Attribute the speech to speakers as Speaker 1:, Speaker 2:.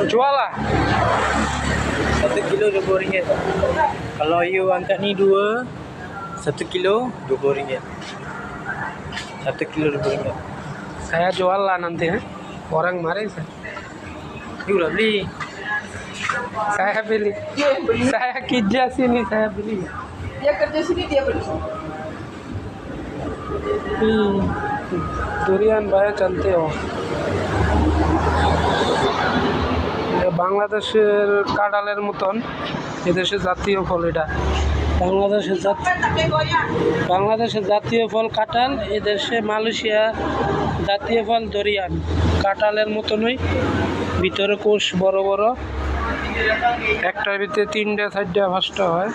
Speaker 1: Jual lah. 1 kilo RM20. Kalau you angkat ni 2, 1 kilo RM20. 1 kilo RM20. Saya jual lah nanti ya. Orang mari saya. You lah beli. Saya beli. Saya kerja sini, saya beli.
Speaker 2: Dia kerja sini, dia beli.
Speaker 1: durian banyak চলতে हो বাংলাদেশের কাঁঠালের মতন এদেশের জাতীয় ফল এটা বাংলাদেশের জাতীয় ফল কাঁঠাল এদেশে মালয়েশিয়া জাতীয় ফল দরিয়ান কাঁঠালের মতনই ভিতরে কোষ বড় বড় একটার ভিতরে 3টা 4টা 5টা হয়